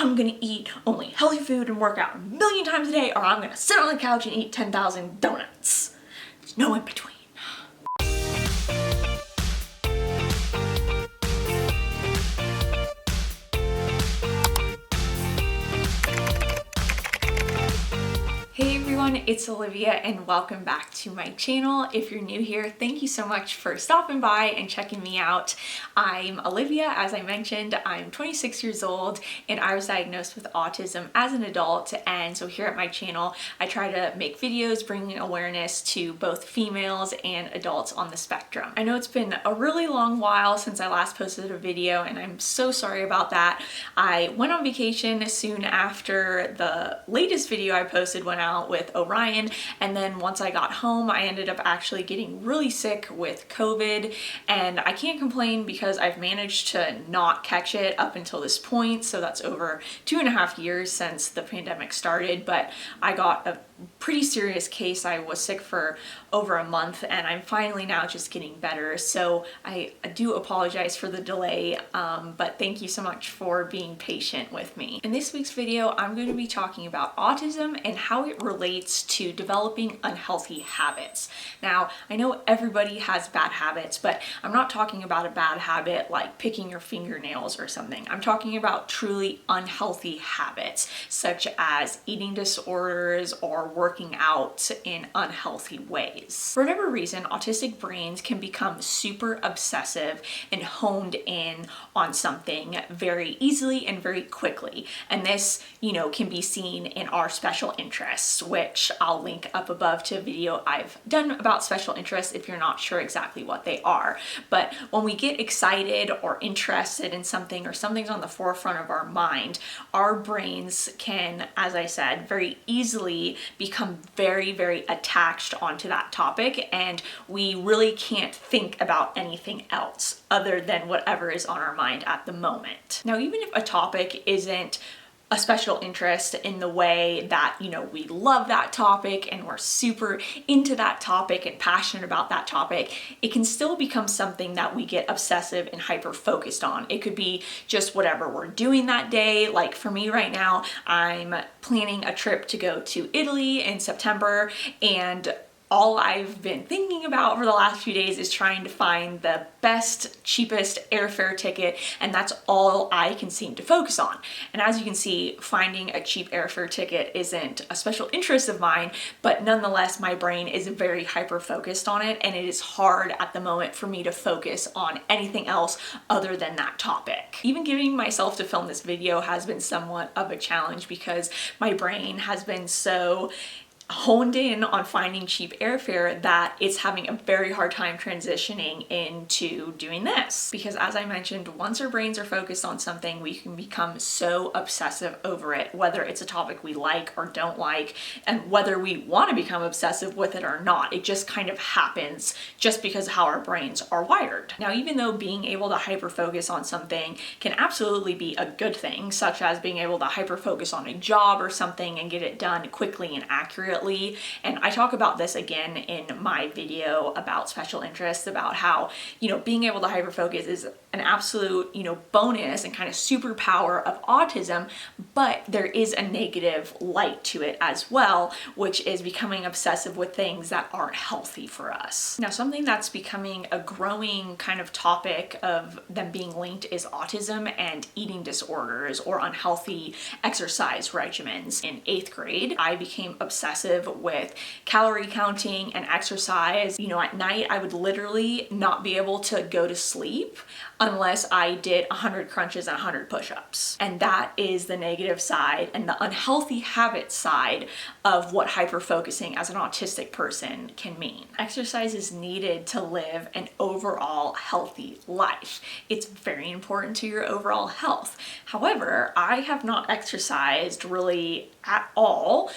I'm gonna eat only healthy food and work out a million times a day, or I'm gonna sit on the couch and eat 10,000 donuts. There's no in between. Hey everyone, it's Olivia and welcome back to my channel. If you're new here, thank you so much for stopping by and checking me out. I'm Olivia, as I mentioned. I'm 26 years old and I was diagnosed with autism as an adult, and so here at my channel I try to make videos bringing awareness to both females and adults on the spectrum. I know it's been a really long while since I last posted a video and I'm so sorry about that. I went on vacation soon after the latest video I posted went out with Orion, and then once I got home I ended up actually getting really sick with COVID, and I can't complain because I've managed to not catch it up until this point. So that's over 2.5 years since the pandemic started, but I got a pretty serious case. I was sick for over a month and I'm finally now just getting better. So I do apologize for the delay, but thank you so much for being patient with me. In this week's video, I'm going to be talking about autism and how it relates to developing unhealthy habits. Now, I know everybody has bad habits, but I'm not talking about a bad habit like picking your fingernails or something. I'm talking about truly unhealthy habits, such as eating disorders or working out in unhealthy ways. For whatever reason, autistic brains can become super obsessive and honed in on something very easily and very quickly. And this, can be seen in our special interests, which I'll link up above to a video I've done about special interests if you're not sure exactly what they are. But when we get excited or interested in something, or something's on the forefront of our mind, our brains can, as I said, very easily become very, very attached onto that topic, and we really can't think about anything else other than whatever is on our mind at the moment. Now, even if a topic isn't a special interest in the way that, we love that topic and we're super into that topic and passionate about that topic, it can still become something that we get obsessive and hyper focused on. It could be just whatever we're doing that day. Like for me right now, I'm planning a trip to go to Italy in September, and all I've been thinking about for the last few days is trying to find the best, cheapest airfare ticket, and that's all I can seem to focus on. And as you can see, finding a cheap airfare ticket isn't a special interest of mine, but nonetheless, my brain is very hyper-focused on it, and it is hard at the moment for me to focus on anything else other than that topic. Even getting myself to film this video has been somewhat of a challenge because my brain has been so honed in on finding cheap airfare that it's having a very hard time transitioning into doing this. Because as I mentioned, once our brains are focused on something, we can become so obsessive over it, whether it's a topic we like or don't like, and whether we want to become obsessive with it or not. It just kind of happens just because of how our brains are wired. Now, even though being able to hyper-focus on something can absolutely be a good thing, such as being able to hyper-focus on a job or something and get it done quickly and accurately, and I talk about this again in my video about special interests, about how, being able to hyperfocus is an absolute, bonus and kind of superpower of autism, but there is a negative light to it as well, which is becoming obsessive with things that aren't healthy for us. Now, something that's becoming a growing kind of topic of them being linked is autism and eating disorders or unhealthy exercise regimens. In 8th grade, I became obsessive with calorie counting and exercise. At night I would literally not be able to go to sleep unless I did 100 crunches and 100 push-ups. And that is the negative side and the unhealthy habit side of what hyper-focusing as an autistic person can mean. Exercise is needed to live an overall healthy life. It's very important to your overall health. However, I have not exercised really at all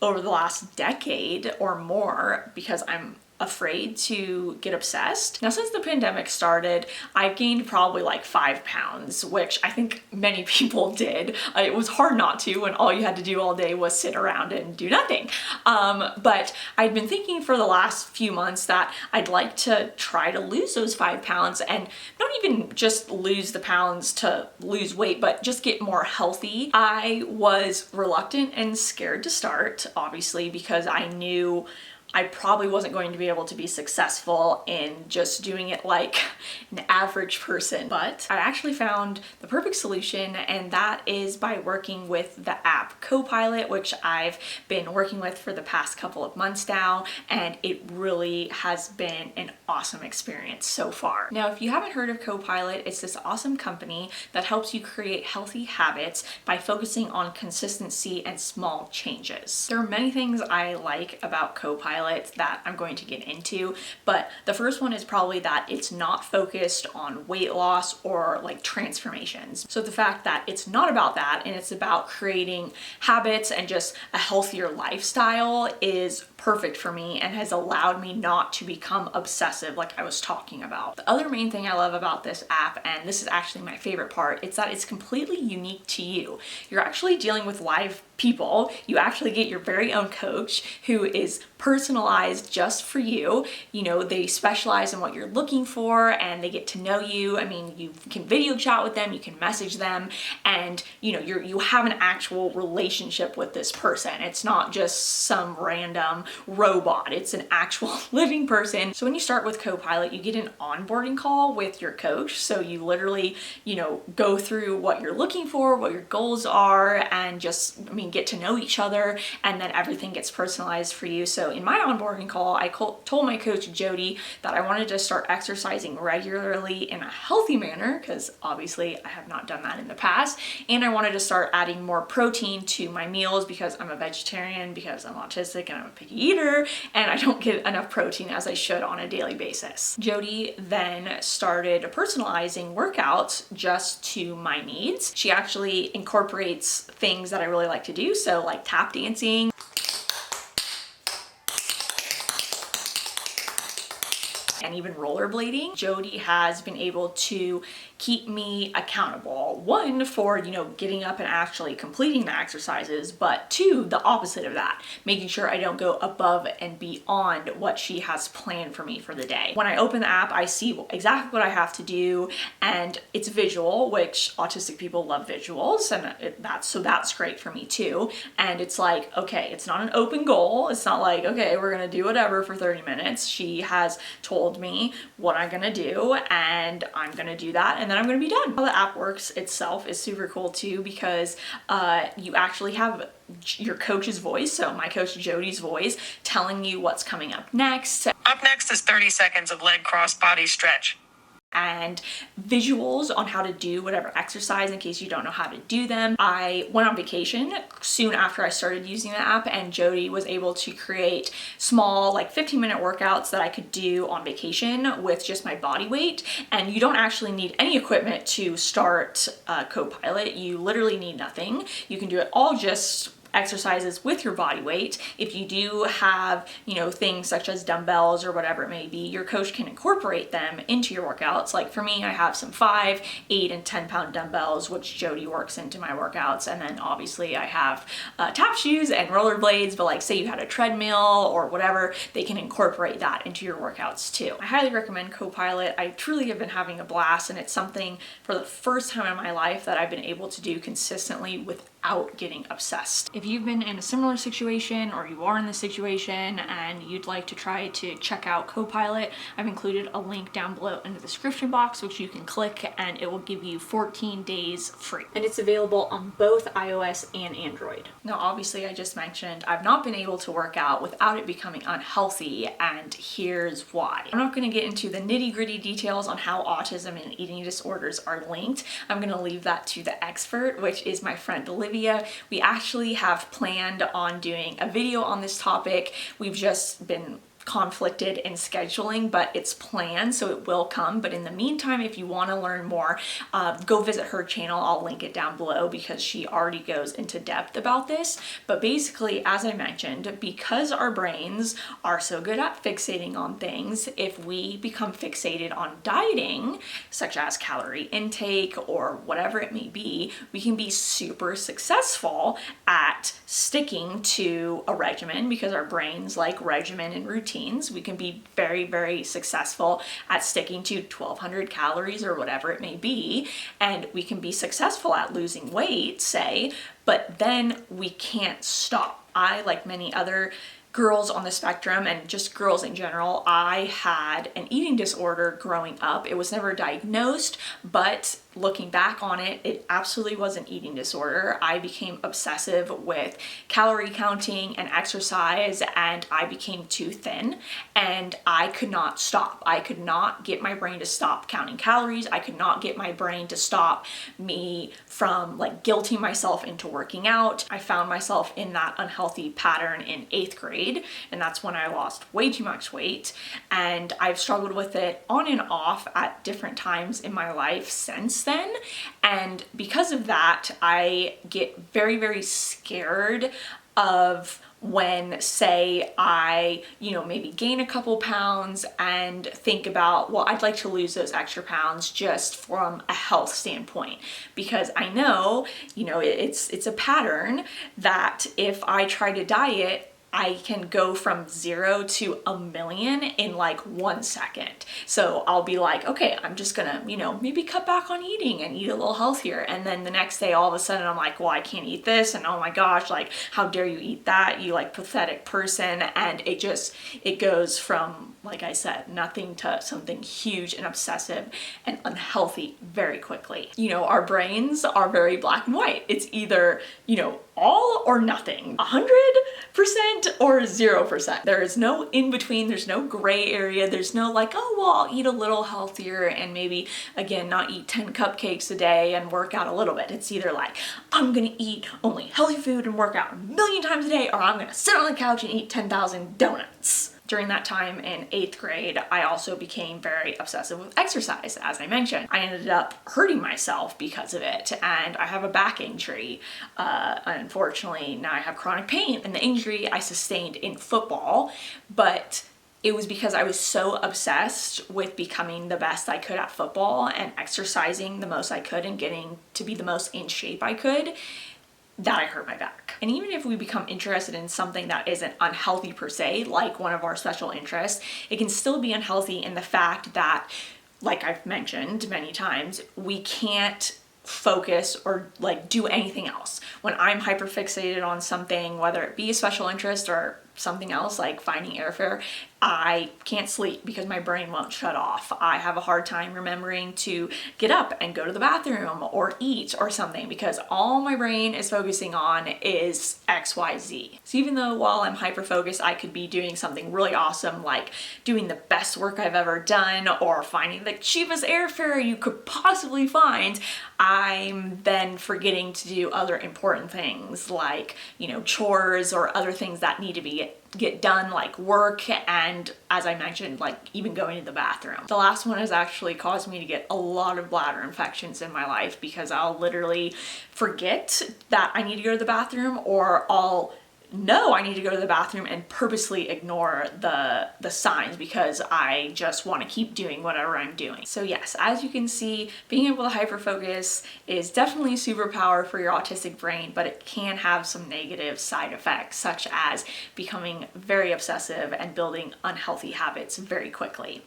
over the last decade or more because I'm afraid to get obsessed. Now, since the pandemic started, I've gained probably like 5 pounds, which I think many people did. It was hard not to when all you had to do all day was sit around and do nothing. But I'd been thinking for the last few months that I'd like to try to lose those 5 pounds, and not even just lose the pounds to lose weight, but just get more healthy. I was reluctant and scared to start, obviously, because I knew I probably wasn't going to be able to be successful in just doing it like an average person. But I actually found the perfect solution, and that is by working with the app CoPilot, which I've been working with for the past couple of months now, and it really has been an awesome experience so far. Now, if you haven't heard of CoPilot, it's this awesome company that helps you create healthy habits by focusing on consistency and small changes. There are many things I like about CoPilot that I'm going to get into, but the first one is probably that it's not focused on weight loss or like transformations. So the fact that it's not about that and it's about creating habits and just a healthier lifestyle is perfect for me and has allowed me not to become obsessive like I was talking about. The other main thing I love about this app, and this is actually my favorite part, it's that it's completely unique to you. You're actually dealing with live people. You actually get your very own coach who is personalized just for you. You know, they specialize in what you're looking for and they get to know you. I mean, you can video chat with them, you can message them, and you know, you have an actual relationship with this person. It's not just some random robot. It's an actual living person. So when you start with CoPilot, you get an onboarding call with your coach. So you literally, you know, go through what you're looking for, what your goals are, and just, get to know each other, and then everything gets personalized for you. So in my onboarding call, I told my coach Jody that I wanted to start exercising regularly in a healthy manner, because obviously I have not done that in the past, and I wanted to start adding more protein to my meals because I'm a vegetarian, because I'm autistic and I'm a picky eater, and I don't get enough protein as I should on a daily basis. Jody then started personalizing workouts just to my needs. She actually incorporates things that I really like to do, so like tap dancing, and even rollerblading. Jody has been able to keep me accountable. One, for, you know, getting up and actually completing the exercises, but two, the opposite of that, making sure I don't go above and beyond what she has planned for me for the day. When I open the app, I see exactly what I have to do, and it's visual, which autistic people love visuals, and that's great for me too. And it's like, okay, it's not an open goal. It's not like, okay, we're gonna do whatever for 30 minutes. She has told me what I'm gonna do, and I'm gonna do that, and then I'm gonna be done. How the app works itself is super cool too, because you actually have your coach's voice, so my coach Jody's voice, telling you what's coming up next. Up next is 30 seconds of leg cross body stretch. And visuals on how to do whatever exercise in case you don't know how to do them. I went on vacation soon after I started using the app, and Jody was able to create small, like 15-minute workouts that I could do on vacation with just my body weight. And you don't actually need any equipment to start CoPilot. You literally need nothing. You can do it all just exercises with your body weight. If you do have, you know, things such as dumbbells or whatever it may be, your coach can incorporate them into your workouts. Like for me, I have some 5, 8, and 10-pound dumbbells, which Jody works into my workouts. And then obviously I have tap shoes and rollerblades, but like say you had a treadmill or whatever, they can incorporate that into your workouts too. I highly recommend CoPilot. I truly have been having a blast, and it's something for the first time in my life that I've been able to do consistently without getting obsessed. If you've been in a similar situation, or you are in this situation and you'd like to try to check out CoPilot, I've included a link down below in the description box, which you can click, and it will give you 14 days free. And it's available on both iOS and Android. Now, obviously, I just mentioned I've not been able to work out without it becoming unhealthy, and here's why. I'm not going to get into the nitty-gritty details on how autism and eating disorders are linked. I'm going to leave that to the expert, which is my friend Olivia. We actually have planned on doing a video on this topic. We've just been conflicted in scheduling, but it's planned, so it will come. But in the meantime, if you want to learn more, go visit her channel. I'll link it down below because she already goes into depth about this. But basically, as I mentioned, because our brains are so good at fixating on things, if we become fixated on dieting, such as calorie intake or whatever it may be, we can be super successful at sticking to a regimen because our brains like regimen and routines. We can be very, very successful at sticking to 1,200 calories or whatever it may be, and we can be successful at losing weight, say, but then we can't stop. I, like many other girls on the spectrum and just girls in general, I had an eating disorder growing up. It was never diagnosed, but looking back on it, it absolutely was an eating disorder. I became obsessive with calorie counting and exercise, and I became too thin, and I could not stop. I could not get my brain to stop counting calories. I could not get my brain to stop me from like guilting myself into working out. I found myself in that unhealthy pattern in 8th grade, and that's when I lost way too much weight, and I've struggled with it on and off at different times in my life since then. And because of that, I get very, very scared of when, say, I, maybe gain a couple pounds and think about, well, I'd like to lose those extra pounds just from a health standpoint, because I know, it's a pattern that if I try to diet, I can go from 0 to 1,000,000 in like 1 second. So I'll be like, okay, I'm just gonna, maybe cut back on eating and eat a little healthier. And then the next day, all of a sudden I'm like, well, I can't eat this. And oh my gosh, like, how dare you eat that? You like pathetic person. And it goes from, like I said, nothing to something huge and obsessive and unhealthy very quickly. Our brains are very black and white. It's either, all or nothing, 100% or 0%. There is no in between. There's no gray area. There's no like, oh, well, I'll eat a little healthier and maybe, again, not eat 10 cupcakes a day and work out a little bit. It's either like, I'm gonna eat only healthy food and work out 1,000,000 times a day, or I'm gonna sit on the couch and eat 10,000 donuts. During that time in 8th grade, I also became very obsessive with exercise, as I mentioned. I ended up hurting myself because of it, and I have a back injury. Unfortunately, now I have chronic pain, and the injury I sustained in football, but it was because I was so obsessed with becoming the best I could at football and exercising the most I could and getting to be the most in shape I could, that I hurt my back. And even if we become interested in something that isn't unhealthy per se, like one of our special interests, it can still be unhealthy in the fact that, like I've mentioned many times, we can't focus or like do anything else. When I'm hyperfixated on something, whether it be a special interest or something else like finding airfare, I can't sleep because my brain won't shut off. I have a hard time remembering to get up and go to the bathroom or eat or something because all my brain is focusing on is XYZ. So even though while I'm hyper-focused, I could be doing something really awesome like doing the best work I've ever done or finding the cheapest airfare you could possibly find, I'm then forgetting to do other important things like, chores or other things that need to get done, like work, and as I mentioned, like even going to the bathroom. The last one has actually caused me to get a lot of bladder infections in my life because I'll literally forget that I need to go to the bathroom, or I'll know I need to go to the bathroom and purposely ignore the signs because I just want to keep doing whatever I'm doing. So yes, as you can see, being able to hyperfocus is definitely a superpower for your autistic brain, but it can have some negative side effects, such as becoming very obsessive and building unhealthy habits very quickly.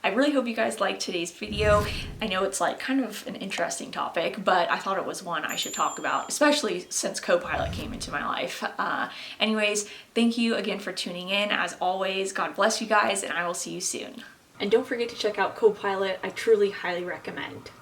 I really hope you guys liked today's video. I know it's like kind of an interesting topic, but I thought it was one I should talk about, especially since CoPilot came into my life. Anyways, thank you again for tuning in. As always, God bless you guys, and I will see you soon. And don't forget to check out CoPilot. I truly highly recommend.